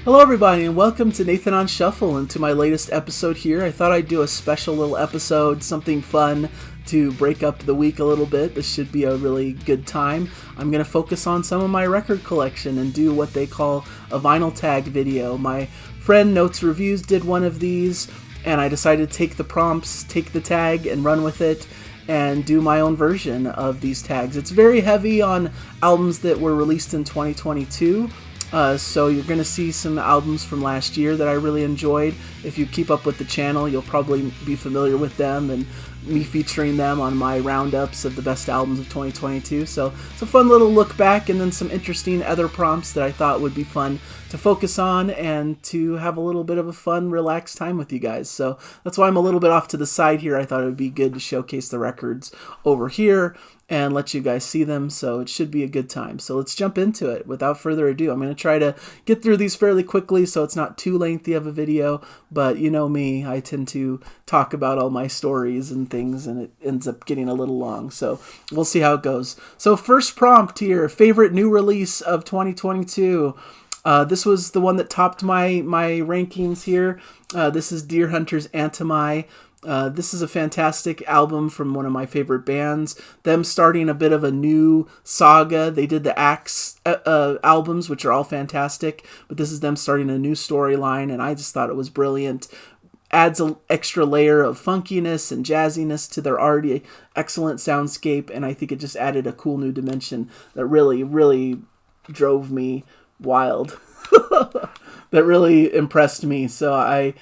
Hello everybody and welcome to Nathan on Shuffle and to my latest episode here. I thought I'd do a special little episode, something fun to break up the week a little bit. This should be a really good time. I'm going to focus on some of my record collection and do what they call a vinyl tag video. My friend Notes Reviews did one of these and I decided to take the prompts, take the tag and run with it and do my own version of these tags. It's very heavy on albums that were released in 2022. So you're going to see some albums from last year that I really enjoyed. If you keep up with the channel, you'll probably be familiar with them and me featuring them on my roundups of the best albums of 2022. So it's a fun little look back and then some interesting other prompts that I thought would be fun to focus on and to have a little bit of a fun, relaxed time with you guys. So that's why I'm a little bit off to the side here. I thought it would be good to showcase the records over here and let you guys see them, so it should be a good time. So let's jump into it. Without further ado, I'm going to try to get through these fairly quickly so it's not too lengthy of a video, but you know me, I tend to talk about all my stories and things and it ends up getting a little long, so we'll see how it goes. So first prompt here, favorite new release of 2022. This was the one that topped my rankings here. This is Deer Hunter's Antimai. This is a fantastic album from one of my favorite bands. Them starting a bit of a new saga. They did the Axe albums, which are all fantastic, but this is them starting a new storyline, and I just thought it was brilliant. Adds an extra layer of funkiness and jazziness to their already excellent soundscape, and I think it just added a cool new dimension that really, really drove me wild. That really impressed me, so I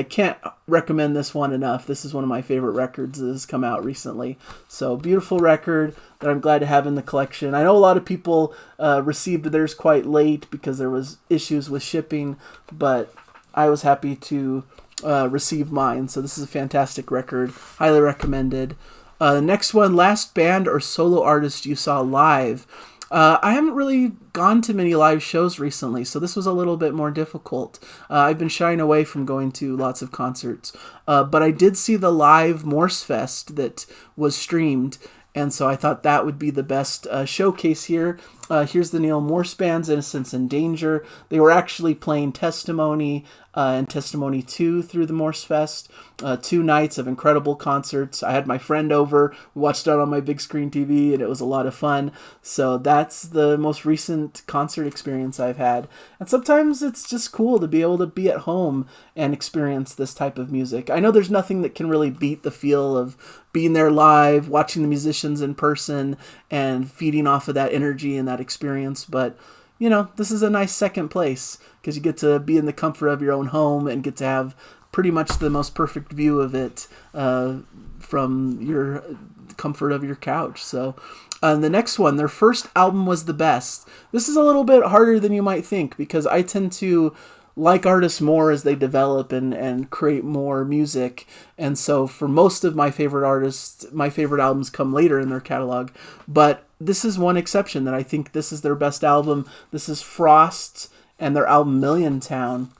can't recommend this one enough. This is one of my favorite records that has come out recently. So beautiful record that I'm glad to have in the collection. I know a lot of people received theirs quite late because there was issues with shipping, but I was happy to receive mine. So this is a fantastic record. Highly recommended. Next one, last band or solo artist you saw live. I haven't really gone to many live shows recently, so this was a little bit more difficult. I've been shying away from going to lots of concerts, but I did see the live Morse Fest that was streamed, and so I thought that would be the best showcase here. Here's the Neil Morse Band's Innocence in Danger. They were actually playing Testimony and Testimony 2 through the Morse Fest. 2 nights of incredible concerts. I had my friend over. We watched it on my big screen TV, and it was a lot of fun. So that's the most recent concert experience I've had. And sometimes it's just cool to be able to be at home and experience this type of music. I know there's nothing that can really beat the feel of being there live, watching the musicians in person, and feeding off of that energy and that experience, but you know, this is a nice second place because you get to be in the comfort of your own home and get to have pretty much the most perfect view of it from your comfort of your couch. So the next one, their first album was the best. This is a little bit harder than you might think because I tend to like artists more as they develop and create more music. And so for most of my favorite artists, my favorite albums come later in their catalog. But this is one exception that I think this is their best album. This is Frost and their album Million Town,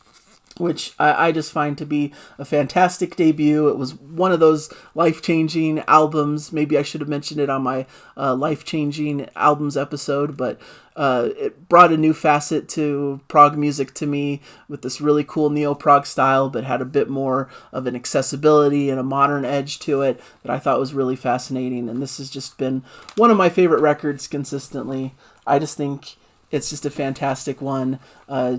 which I just find to be a fantastic debut. It was one of those life-changing albums. Maybe I should have mentioned it on my life-changing albums episode, but it brought a new facet to prog music to me with this really cool neo-prog style, but had a bit more of an accessibility and a modern edge to it that I thought was really fascinating. And this has just been one of my favorite records consistently. I just think it's just a fantastic one.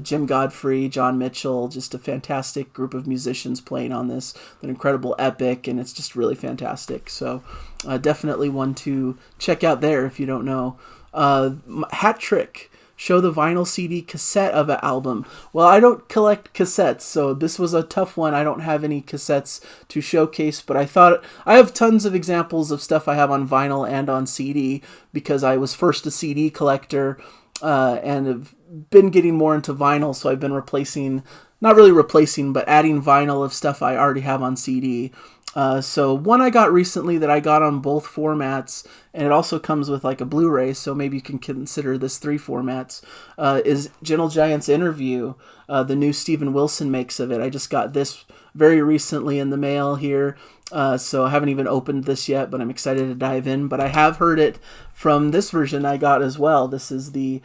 Jim Godfrey, John Mitchell, just a fantastic group of musicians playing on this. An incredible epic, and it's just really fantastic. So definitely one to check out there if you don't know. Hat Trick, show the vinyl CD cassette of an album. Well, I don't collect cassettes, so this was a tough one. I don't have any cassettes to showcase, but I thought I have tons of examples of stuff I have on vinyl and on CD because I was first a CD collector. And have been getting more into vinyl, so I've been not really replacing, but adding vinyl of stuff I already have on CD. So one I got recently that I got on both formats, and it also comes with like a Blu-ray, so maybe you can consider this 3 formats, is Gentle Giant's Interview, the new Steven Wilson makes of it. I just got this very recently in the mail here. So I haven't even opened this yet, but I'm excited to dive in. But I have heard it from this version I got as well. This is the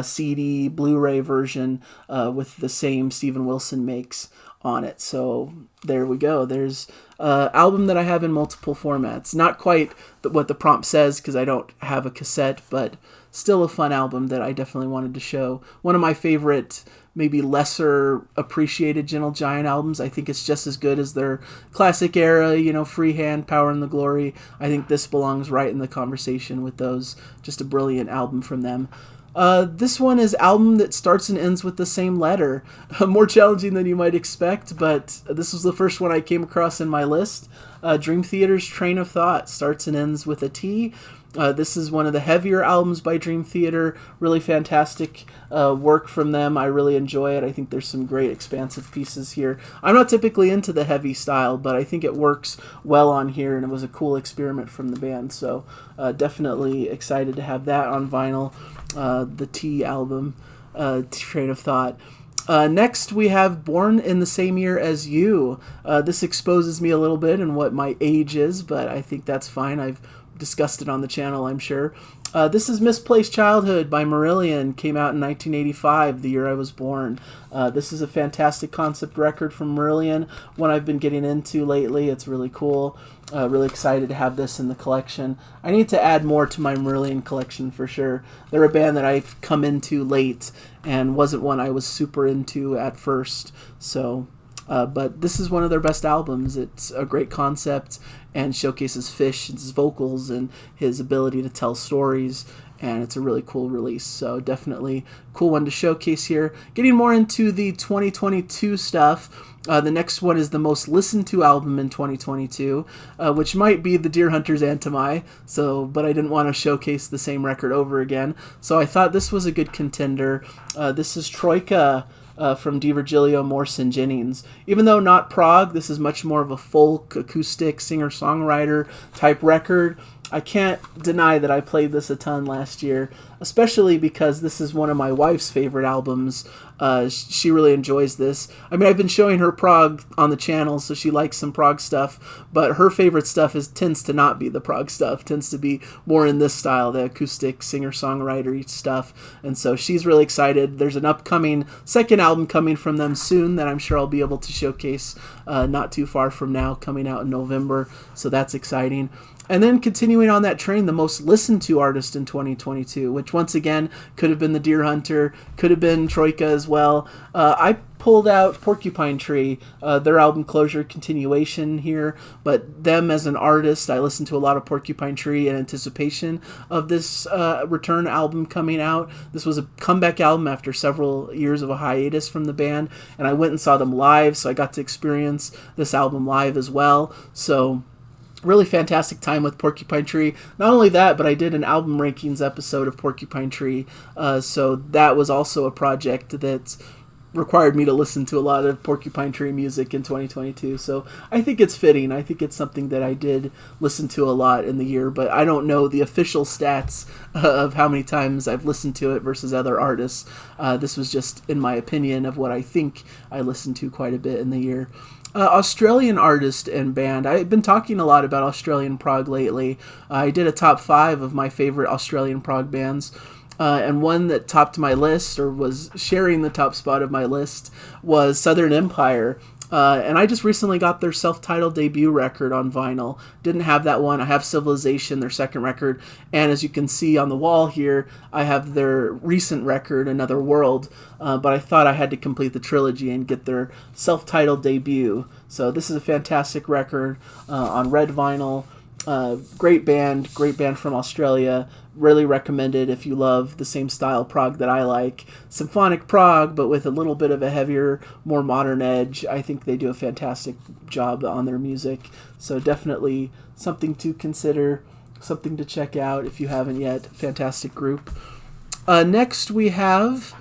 CD Blu-ray version with the same Steven Wilson makes on it. So there we go. There's album that I have in multiple formats. Not quite what the prompt says because I don't have a cassette, but still a fun album that I definitely wanted to show. One of my favorite, maybe lesser appreciated Gentle Giant albums. I think it's just as good as their classic era, Freehand, Power and the Glory. I think this belongs right in the conversation with those. Just a brilliant album from them. This one is album that starts and ends with the same letter. More challenging than you might expect, but this was the first one I came across in my list. Dream Theater's Train of Thought starts and ends with a T. This is one of the heavier albums by Dream Theater. Really fantastic work from them. I really enjoy it. I think there's some great expansive pieces here. I'm not typically into the heavy style, but I think it works well on here, and it was a cool experiment from the band. So definitely excited to have that on vinyl. The T album, Train of Thought. Next, we have Born in the Same Year as You. This exposes me a little bit in what my age is, but I think that's fine. I've discussed it on the channel, I'm sure. This is Misplaced Childhood by Marillion. Came out in 1985, the year I was born. This is a fantastic concept record from Marillion, one I've been getting into lately. It's really cool. Really excited to have this in the collection. I need to add more to my Marillion collection for sure. They're a band that I've come into late and wasn't one I was super into at first. So, but this is one of their best albums. It's a great concept and showcases Fish's vocals and his ability to tell stories, and it's a really cool release. So definitely cool one to showcase here. Getting more into the 2022 stuff. The next one is the most listened to album in 2022, which might be the Deer Hunter's Antimai, but I didn't want to showcase the same record over again, so I thought this was a good contender. This is Troika from DiVirgilio, Morse, and Jennings. Even though not prog, this is much more of a folk, acoustic, singer-songwriter type record. I can't deny that I played this a ton last year, especially because this is one of my wife's favorite albums. She really enjoys this. I mean, I've been showing her prog on the channel, so she likes some prog stuff, but her favorite stuff tends to not be the prog stuff, tends to be more in this style, the acoustic singer-songwriter stuff, and so she's really excited. There's an upcoming second album coming from them soon that I'm sure I'll be able to showcase not too far from now, coming out in November, so that's exciting. And then continuing on that train, the most listened to artist in 2022, which once again could have been the Deer Hunter, could have been Troika as well. I pulled out Porcupine Tree, their album Closure continuation here, but them as an artist, I listened to a lot of Porcupine Tree in anticipation of this return album coming out. This was a comeback album after several years of a hiatus from the band, and I went and saw them live, so I got to experience this album live as well. So really fantastic time with Porcupine Tree. Not only that, but I did an album rankings episode of Porcupine Tree, so that was also a project that required me to listen to a lot of Porcupine Tree music in 2022, so I think it's fitting. I think it's something that I did listen to a lot in the year, but I don't know the official stats of how many times I've listened to it versus other artists. This was just in my opinion of what I think I listened to quite a bit in the year. Australian artist and band. I've been talking a lot about Australian prog lately. I did a top 5 of my favorite Australian prog bands, and one that topped my list, or was sharing the top spot of my list, was Southern Empire. And I just recently got their self-titled debut record on vinyl. Didn't have that one. I have Civilization, their second record, and as you can see on the wall here, I have their recent record, Another World, but I thought I had to complete the trilogy and get their self-titled debut. So this is a fantastic record on red vinyl. Great band from Australia. Really recommended if you love the same style prog that I like. Symphonic prog, but with a little bit of a heavier, more modern edge. I think they do a fantastic job on their music. So definitely something to consider, something to check out if you haven't yet. Fantastic group. Next we have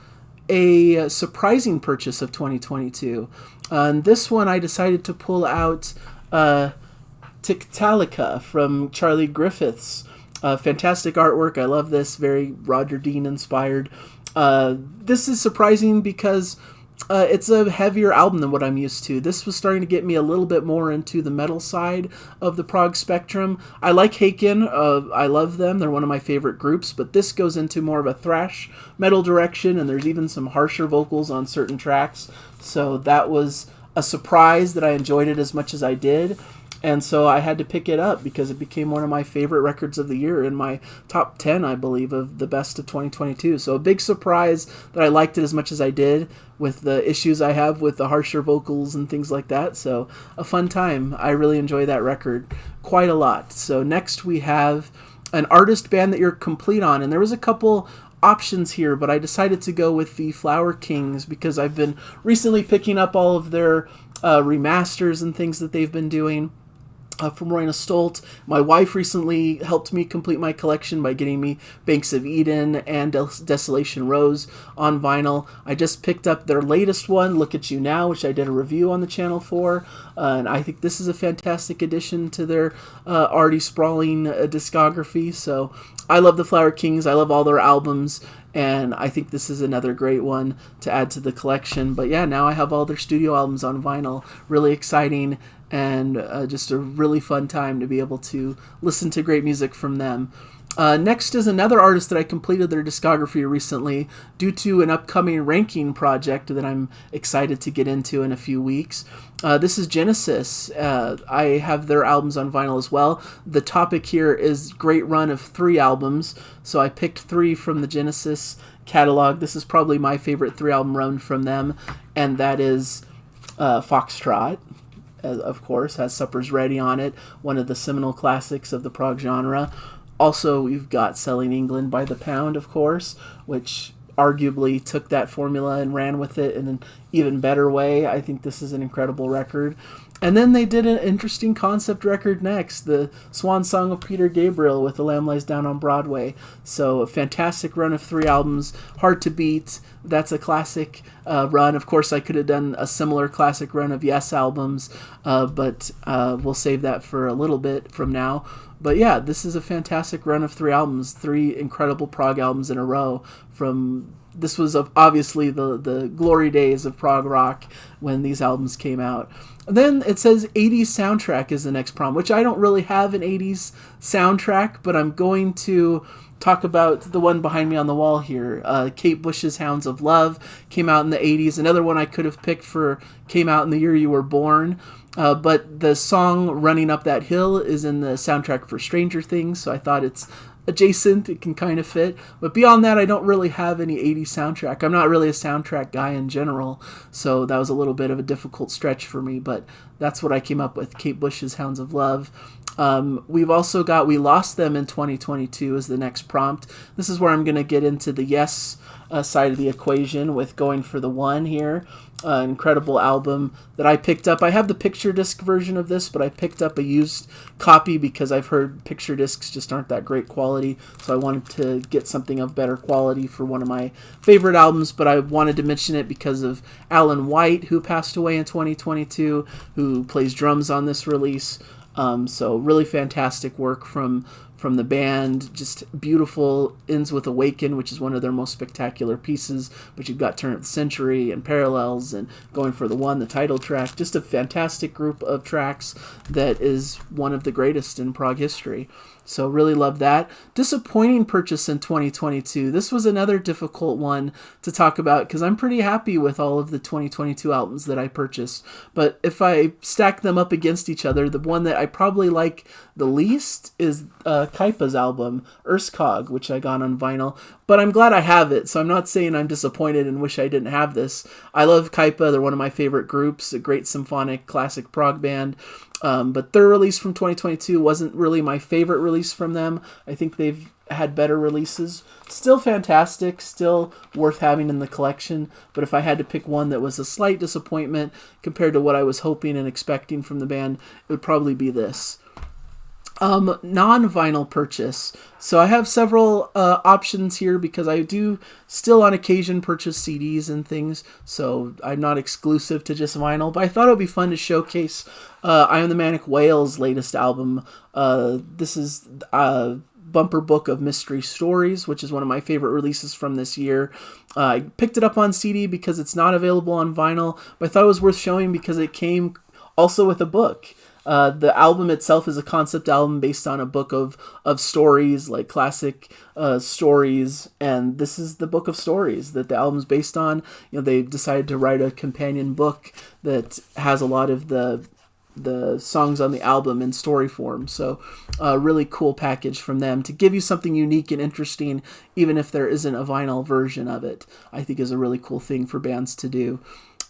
a surprising purchase of 2022. And this one I decided to pull out Tiktaalik from Charlie Griffiths. Fantastic artwork. I love this. Very Roger Dean inspired. This is surprising because It's a heavier album than what I'm used to. This was starting to get me a little bit more into the metal side of the prog spectrum. I like Haken. I love them. They're one of my favorite groups, but this goes into more of a thrash metal direction, and there's even some harsher vocals on certain tracks. So that was a surprise that I enjoyed it as much as I did. And so I had to pick it up because it became one of my favorite records of the year, in my top 10, I believe, of the best of 2022. So a big surprise that I liked it as much as I did, with the issues I have with the harsher vocals and things like that. So a fun time. I really enjoy that record quite a lot. So next we have an artist band that you're complete on. And there was a couple options here, but I decided to go with the Flower Kings because I've been recently picking up all of their remasters and things that they've been doing. From Royna Stolt. My wife recently helped me complete my collection by getting me Banks of Eden and Desolation Rose on vinyl. I just picked up their latest one, Look at You Now, which I did a review on the channel for, and I think this is a fantastic addition to their already sprawling discography. So I love the Flower Kings. I love all their albums, and I think this is another great one to add to the collection. But yeah, now I have all their studio albums on vinyl. Really exciting, and just a really fun time to be able to listen to great music from them. Next is another artist that I completed their discography recently due to an upcoming ranking project that I'm excited to get into in a few weeks. This is Genesis. I have their albums on vinyl as well. The topic here is great run of 3 albums, so I picked 3 from the Genesis catalog. This is probably my favorite 3-album run from them, and that is Foxtrot. Of course, has Supper's Ready on it, one of the seminal classics of the prog genre. Also, we've got Selling England by the Pound, of course, which arguably took that formula and ran with it in an even better way. I think this is an incredible record. And then they did an interesting concept record next, the Swan Song of Peter Gabriel with The Lamb Lies Down on Broadway. So a fantastic run of 3 albums, hard to beat. That's a classic run. Of course, I could have done a similar classic run of Yes albums, but we'll save that for a little bit from now. But yeah, this is a fantastic run of 3 albums, 3 incredible prog albums in a row. This was obviously the glory days of prog rock when these albums came out. Then it says 80s soundtrack is the next prompt, which I don't really have an 80s soundtrack, but I'm going to talk about the one behind me on the wall here. Kate Bush's Hounds of Love came out in the 80s. Another one I could have picked came out in the year you were born. But the song Running Up That Hill is in the soundtrack for Stranger Things, so I thought it's adjacent, it can kind of fit. But beyond that, I don't really have any 80s soundtrack. I'm not really a soundtrack guy in general, so that was a little bit of a difficult stretch for me, but that's what I came up with, Kate Bush's Hounds of Love. We've also got We Lost Them in 2022 as the next prompt. This is where I'm going to get into the Yes side of the equation with Going for the One here. Incredible album that I picked up. I have the picture disc version of this, but I picked up a used copy because I've heard picture discs just aren't that great quality, so I wanted to get something of better quality for one of my favorite albums. But I wanted to mention it because of Alan White, who passed away in 2022, who plays drums on this release. So really fantastic work from the band, just beautiful. Ends with Awaken, which is one of their most spectacular pieces, but you've got Turn of the Century and Parallels and Going for the One, the title track. Just a fantastic group of tracks that is one of the greatest in prog history. So really love that. Disappointing purchase in 2022. This was another difficult one to talk about because I'm pretty happy with all of the 2022 albums that I purchased. But if I stack them up against each other, the one that I probably like the least is Kaipa's album, Urskog, which I got on vinyl. But I'm glad I have it, so I'm not saying I'm disappointed and wish I didn't have this. I love Kaipa. They're one of my favorite groups, a great symphonic classic prog band. But their release from 2022 wasn't really my favorite release from them. I think they've had better releases. Still fantastic, still worth having in the collection. But if I had to pick one that was a slight disappointment compared to what I was hoping and expecting from the band, it would probably be this. Non-vinyl purchase. So I have several options here because I do still on occasion purchase CDs and things, so I'm not exclusive to just vinyl, but I thought it would be fun to showcase I Am the Manic Whale's latest album. This is bumper book of mystery stories, which is one of my favorite releases from this year. I picked it up on CD because it's not available on vinyl, but I thought it was worth showing because it came also with a book. The album itself is a concept album based on a book of stories, like classic stories, and this is the book of stories that the album's based on. You know, they decided to write a companion book that has a lot of the songs on the album in story form. So a really cool package from them to give you something unique and interesting, even if there isn't a vinyl version of it. I think is a really cool thing for bands to do.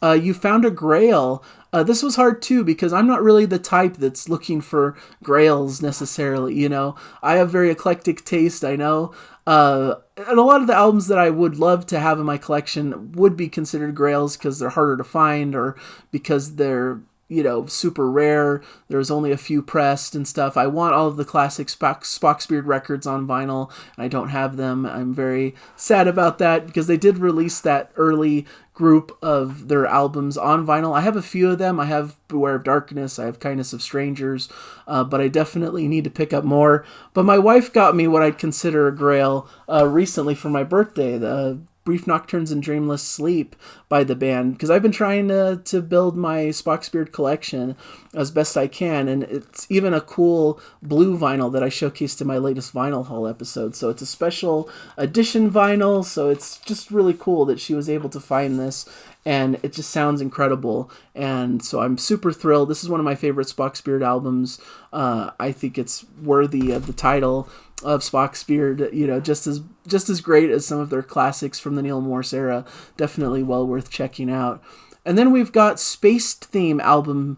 You found a Grail. This was hard too because I'm not really the type that's looking for Grails necessarily. You know, I have very eclectic taste, I know. And a lot of the albums that I would love to have in my collection would be considered Grails because they're harder to find or because they're, you know, super rare. There's only a few pressed and stuff. I want all of the classic Spock's Beard records on vinyl, and I don't have them. I'm very sad about that because they did release that early group of their albums on vinyl. I have a few of them. I have Beware of Darkness. I have Kindness of Strangers, but I definitely need to pick up more. But my wife got me what I'd consider a Grail recently for my birthday, the Brief Nocturnes and Dreamless Sleep by the band, because I've been trying to build my Spock's Beard collection as best I can, and it's even a cool blue vinyl that I showcased in my latest Vinyl Haul episode. So it's a special edition vinyl, so it's just really cool that she was able to find this, and it just sounds incredible, and so I'm super thrilled. This is one of my favorite Spock's Beard albums. I think it's worthy of the title of Spock's Beard, you know, just as great as some of their classics from the Neil Morse era. Definitely well worth checking out. And then we've got Space Theme album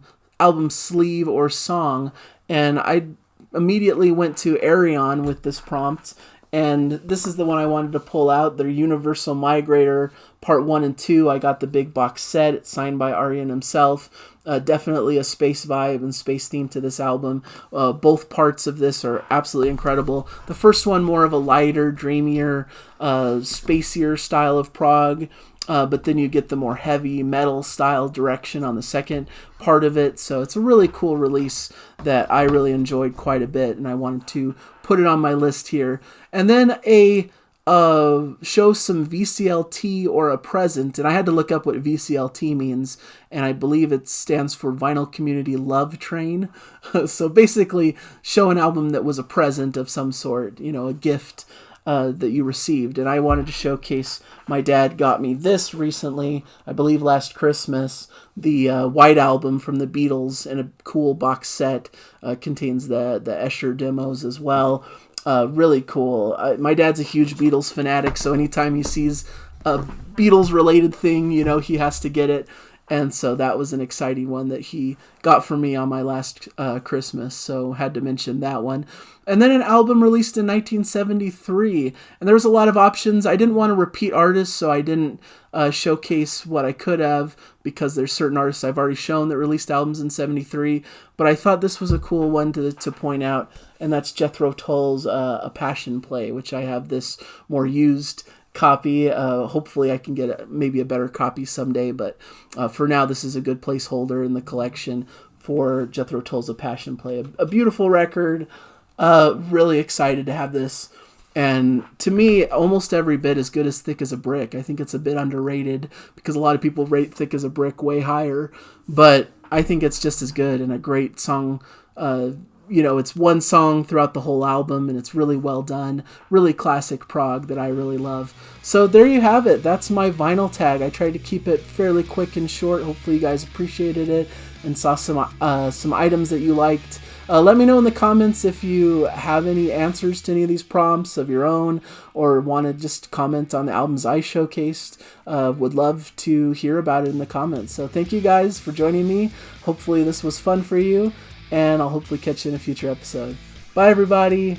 sleeve or song, and I immediately went to Arion with this prompt, and this is the one I wanted to pull out, their Universal Migrator Part 1 and 2. I got the big box set. It's signed by Arion himself. Definitely a space vibe and space theme to this album. Both parts of this are absolutely incredible. The first one more of a lighter, dreamier, spacier style of prog, but then you get the more heavy metal style direction on the second part of it. So it's a really cool release that I really enjoyed quite a bit, and I wanted to put it on my list here. And then a show some VCLT or a present, and I had to look up what VCLT means, and I believe it stands for Vinyl Community Love Train. So basically show an album that was a present of some sort, you know, a gift that you received. And I wanted to showcase, my dad got me this recently, I believe last Christmas, the White Album from the Beatles in a cool box set. Contains the Escher demos as well. Really cool. My dad's a huge Beatles fanatic, so anytime he sees a Beatles-related thing, you know, he has to get it. And so that was an exciting one that he got for me on my last Christmas, so had to mention that one. And then an album released in 1973, and there was a lot of options. I didn't want to repeat artists, so I didn't showcase what I could have, because there's certain artists I've already shown that released albums in 73, but I thought this was a cool one to point out, and that's Jethro Tull's A Passion Play, which I have this more used copy. Hopefully I can get maybe a better copy someday, but for now this is a good placeholder in the collection for Jethro Tull's A Passion Play. A beautiful record. Really excited to have this, and to me almost every bit as good as Thick as a Brick. I think it's a bit underrated because a lot of people rate Thick as a Brick way higher, but I think it's just as good and a great song. You know, it's one song throughout the whole album, and it's really well done. Really classic prog that I really love. So there you have it. That's my vinyl tag. I tried to keep it fairly quick and short. Hopefully you guys appreciated it and saw some items that you liked. Let me know in the comments if you have any answers to any of these prompts of your own, or want to just comment on the albums I showcased. Would love to hear about it in the comments. So thank you guys for joining me. Hopefully this was fun for you, and I'll hopefully catch you in a future episode. Bye, everybody.